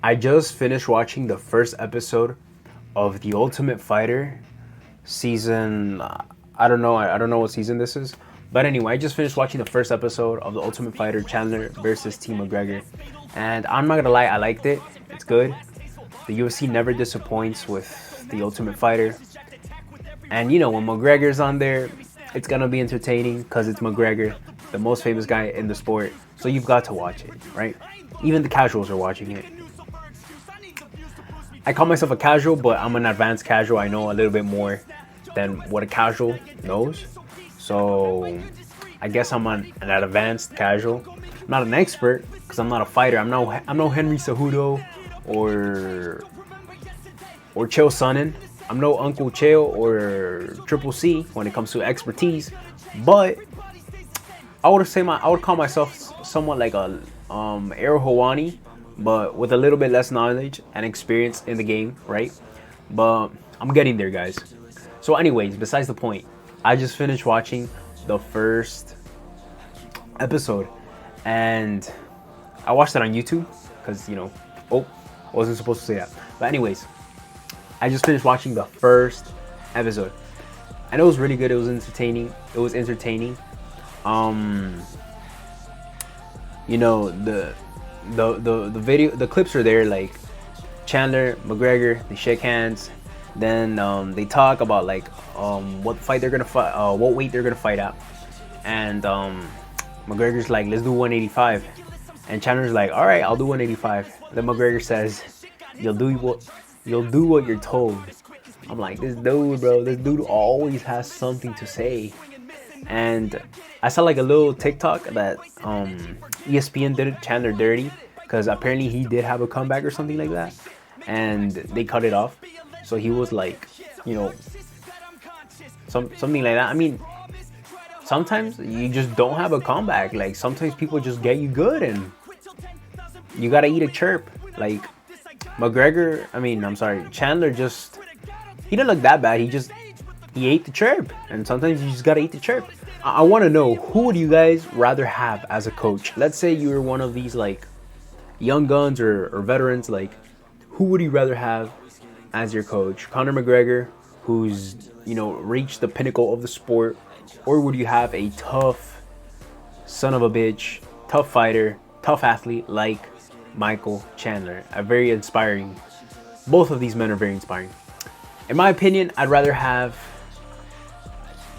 I just finished watching the first episode of The Ultimate Fighter season. I don't know what season this is. But anyway, I just finished watching the first episode of The Ultimate Fighter Chandler versus Team McGregor. And I'm not gonna lie, I liked it. It's good. The UFC never disappoints with The Ultimate Fighter. And you know, when McGregor's on there, it's gonna be entertaining because it's McGregor, the most famous guy in the sport. So you've got to watch it, right? Even the casuals are watching it. I call myself a casual, but I'm an advanced casual. I know a little bit more than what a casual knows. So I guess an advanced casual. I'm not an expert because I'm not a fighter. I'm no Henry Cejudo or Chael Sonnen. I'm no Uncle Chael or Triple C when it comes to expertise. But I would call myself somewhat like a Aero Hawani, but with a little bit less knowledge and experience in the game, right? But I'm getting there, guys. So anyways, besides the point, I just finished watching the first episode, and I watched it on YouTube because, you know, I wasn't supposed to say that. But anyways, I just finished watching the first episode, and it was really good. It was entertaining. You know, the video, the clips are there, like Chandler, McGregor, they shake hands, then they talk about like what fight they're gonna fight, what weight they're gonna fight at, and McGregor's like, let's do 185, and Chandler's like, all right, I'll do 185. Then McGregor says, you'll do what you're told. I'm like, this dude always has something to say. And I saw like a little TikTok that ESPN did Chandler dirty because apparently he did have a comeback or something like that, and they cut it off. So he was like, you know, something like that. I mean, sometimes you just don't have a comeback. Like sometimes people just get you good, and you gotta eat a chirp. Like Chandler he didn't look that bad. He ate the chirp, and sometimes you just gotta eat the chirp. I want to know, who would you guys rather have as a coach? Let's say you were one of these like young guns or veterans. Like, who would you rather have as your coach? Conor McGregor, who's, you know, reached the pinnacle of the sport, or would you have a tough son of a bitch, tough fighter, tough athlete like Michael Chandler? Both of these men are very inspiring. In my opinion,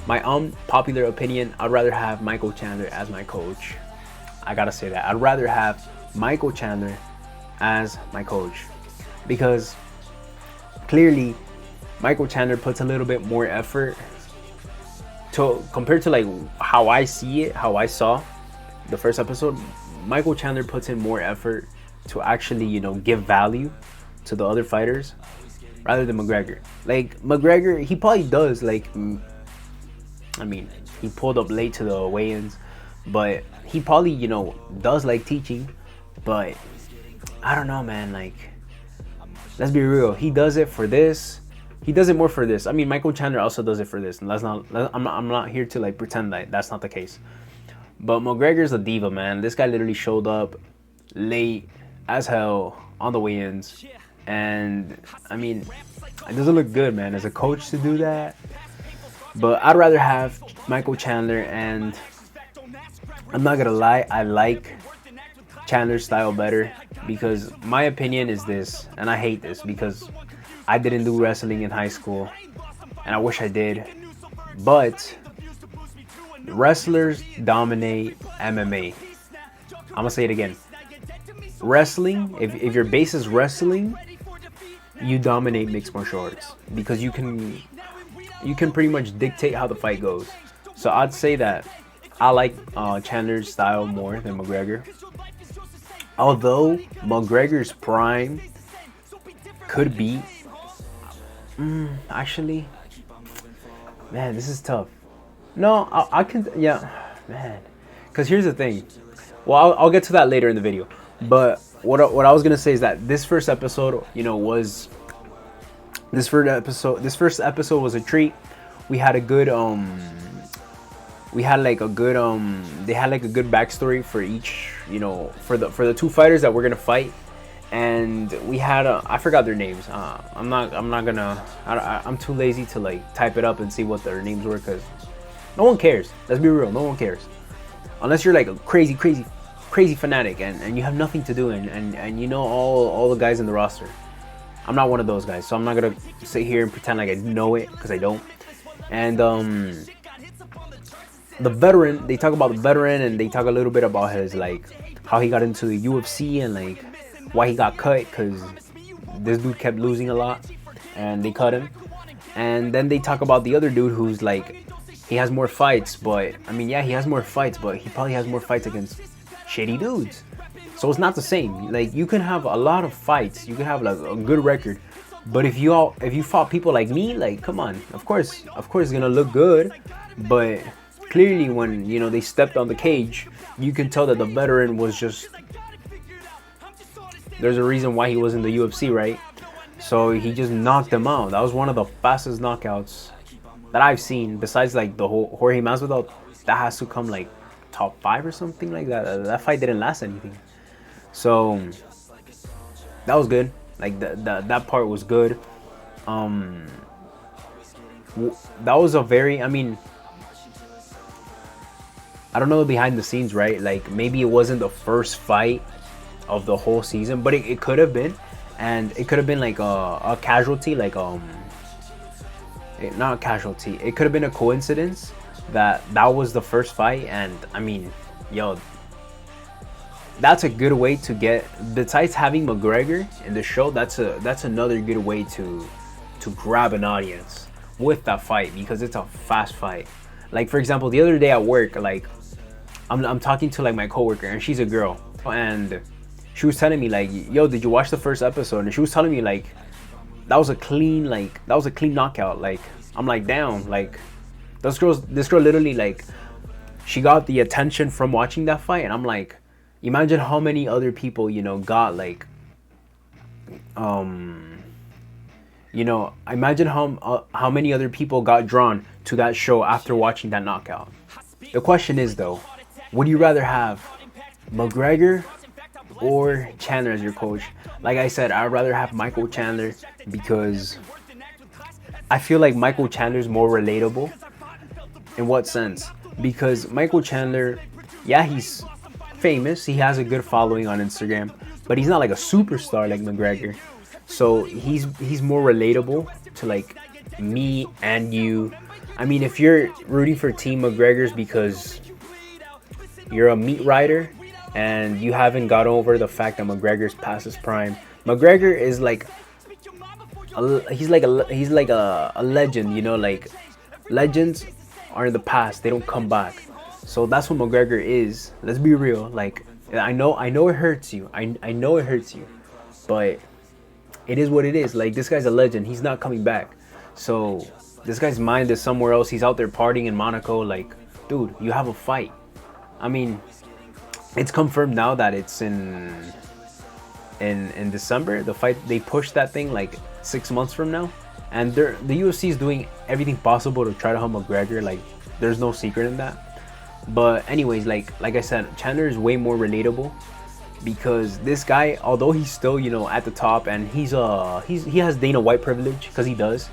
my unpopular opinion, I'd rather have Michael Chandler as my coach. I gotta say that. I'd rather have Michael Chandler as my coach because clearly Michael Chandler puts a little bit more effort compared to like how I saw the first episode. Michael Chandler puts in more effort to actually, you know, give value to the other fighters rather than McGregor. Like McGregor, he probably does I mean, he pulled up late to the weigh-ins, but he probably, you know, does like teaching. But I don't know, man. Like, let's be real. He does it for this. He does it more for this. I mean, Michael Chandler also does it for this. And I'm not here to like pretend that that's not the case. But McGregor's a diva, man. This guy literally showed up late as hell on the weigh-ins, and I mean, it doesn't look good, man, as a coach to do that. But I'd rather have Michael Chandler, and I'm not gonna lie, I like Chandler's style better because my opinion is this, and I hate this because I didn't do wrestling in high school, and I wish I did. But wrestlers dominate MMA. I'm gonna say it again. Wrestling, if your base is wrestling, you dominate mixed martial arts because you can pretty much dictate how the fight goes. So I'd say that I like Chandler's style more than McGregor. Although McGregor's prime could be, actually, man, this is tough. No, I can, yeah, man. Because here's the thing. Well, I'll get to that later in the video. But what I was gonna say is that this first episode, you know, this first episode was a treat. We had a good they had like a good backstory for each, you know, for the two fighters that we're gonna fight. and we had I forgot their names. I'm not gonna. I'm too lazy to like type it up and see what their names were because no one cares. Let's be real. No one cares unless you're like a crazy fanatic and you have nothing to do and you know all the guys in the roster. I'm not one of those guys, so I'm not gonna sit here and pretend like I know it because I don't. And the veteran, they talk about the veteran and they talk a little bit about his like how he got into the UFC and like why he got cut because this dude kept losing a lot and they cut him. And then they talk about the other dude who's like he has more fights, but I mean yeah, he has more fights, but he probably has more fights against shitty dudes. So it's not the same. Like you can have a lot of fights, you can have like a good record, but if you fought people like me, like come on, of course it's gonna look good, but clearly when you know they stepped on the cage, you can tell that the veteran was just. There's a reason why he was in the UFC, right? So he just knocked him out. That was one of the fastest knockouts that I've seen. Besides like the whole Jorge Masvidal, that has to come like top 5 or something like that. That fight didn't last anything. So that was good. Like that part was good. That was a very. I mean, I don't know the behind the scenes, right? Like maybe it wasn't the first fight of the whole season, but it could have been, and it could have been like a casualty, like not a casualty. It could have been a coincidence that was the first fight, and I mean, yo, that's a good way to get. Besides having McGregor in the show, that's another good way to grab an audience with that fight because it's a fast fight. Like for example, the other day at work, like I'm talking to like my coworker and she's a girl and she was telling me like, yo, did you watch the first episode? And she was telling me like that was a clean knockout. Like I'm like, damn, like this girl literally like she got the attention from watching that fight. And I'm like, imagine how many other people, you know, got like imagine how many other people got drawn to that show after watching that knockout. The question is though, would you rather have McGregor or Chandler as your coach? Like I said, I'd rather have Michael Chandler because I feel like Michael Chandler is more relatable. In what sense? Because Michael Chandler, yeah, he's famous. He has a good following on Instagram, but he's not like a superstar like McGregor. So he's more relatable to like me and you. I mean, if you're rooting for Team McGregor's because you're a meat rider and you haven't got over the fact that McGregor's past his prime. McGregor is like he's like a legend, you know, like legends are in the past, they don't come back. So that's what McGregor is. Let's be real. Like I know it hurts you. I know it hurts you. But it is what it is. Like this guy's a legend. He's not coming back. So this guy's mind is somewhere else. He's out there partying in Monaco. Like, dude, you have a fight. I mean, it's confirmed now that it's in December. The fight, they pushed that thing like 6 months from now, and the UFC is doing everything possible to try to help McGregor. Like, there's no secret in that. But anyways, like I said, Chandler is way more relatable because this guy, although he's still, you know, at the top, and he has Dana White privilege because he does.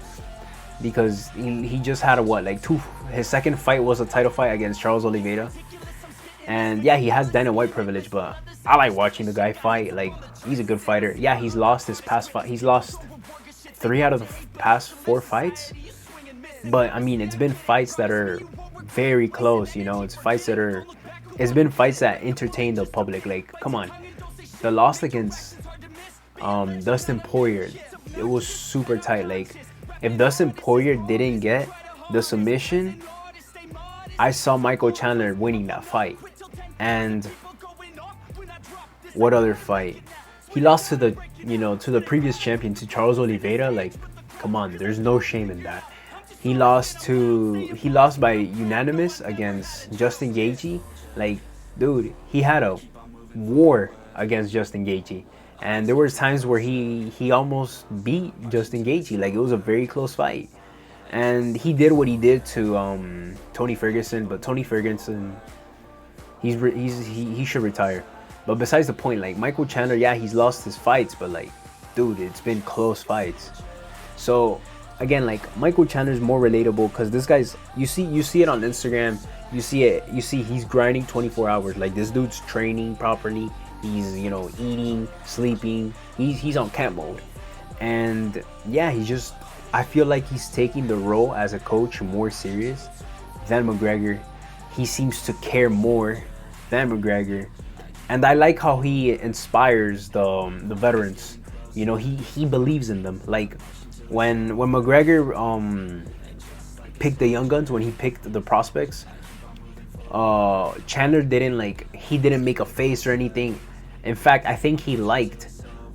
Because he just had his second fight was a title fight against Charles Oliveira. And yeah, he has Dana White privilege, but I like watching the guy fight. Like, he's a good fighter. Yeah, he's lost his past fight. He's lost 3 out of the past 4 fights. But I mean, it's been fights that are very close, you know. It's been fights that entertain the public. Like, come on. The loss against Dustin Poirier, it was super tight. Like, if Dustin Poirier didn't get the submission, I saw Michael Chandler winning that fight. And what other fight? He lost to the previous champion, to Charles Oliveira. Like, come on, there's no shame in that. He lost by unanimous against Justin Gaethje. Like, dude, he had a war against Justin Gaethje. And there was times where he almost beat Justin Gaethje. Like, it was a very close fight. And he did what he did to Tony Ferguson, but Tony Ferguson, he should retire. But besides the point, like Michael Chandler, yeah, he's lost his fights, but like, dude, it's been close fights. So again, like Michael Chandler's more relatable because this guy's you see it on Instagram, you see he's grinding 24 hours. Like this dude's training properly. He's eating, sleeping. He's on camp mode, and yeah, I feel like he's taking the role as a coach more serious than McGregor. He seems to care more than McGregor, and I like how he inspires the veterans. He believes in them. Like when McGregor picked the young guns, when he picked the prospects, Chandler didn't make a face or anything. In fact, I think he liked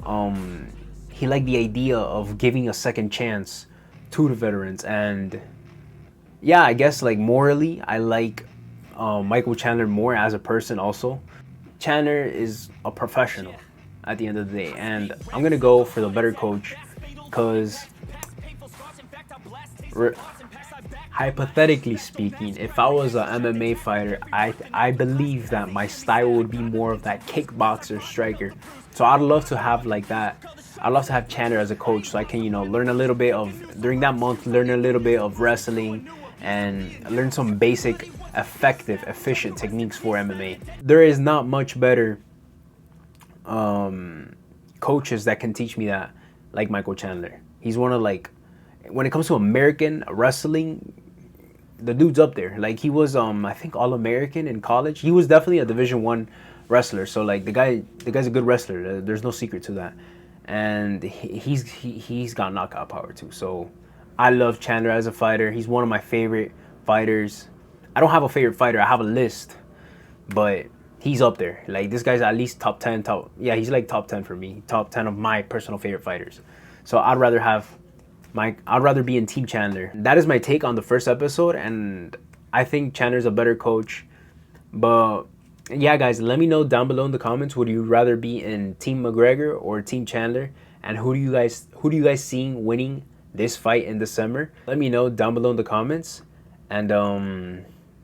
the idea of giving a second chance to the veterans. And yeah, I guess like morally, I like Michael Chandler more as a person also. Chandler is a professional at the end of the day, and I'm gonna go for the better coach because hypothetically speaking, if I was an MMA fighter, I believe that my style would be more of that kickboxer striker. So I'd love to have like that. I'd love to have Chandler as a coach, so I can learn a little bit of during that month, learn a little bit of wrestling and learn some basic, effective, efficient techniques for MMA. There is not much better coaches that can teach me that like Michael Chandler. He's one of when it comes to American wrestling, the dude's up there. Like he was I think All-American in college. He was definitely a Division 1 wrestler. So like the guy's a good wrestler. There's no secret to that. And he's got knockout power too. So I love Chandler as a fighter. He's one of my favorite fighters. I don't have a favorite fighter. I have a list, but he's up there. Like this guy's at least top 10. He's like top 10 for me. Top 10 of my personal favorite fighters. So I'd rather be in Team Chandler. That is my take on the first episode, and I think Chandler's a better coach. But yeah, guys, let me know down below in the comments. Would you rather be in Team McGregor or Team Chandler? And who do you guys seeing winning this fight in December? Let me know down below in the comments. And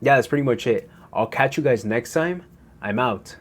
yeah, that's pretty much it. I'll catch you guys next time. I'm out.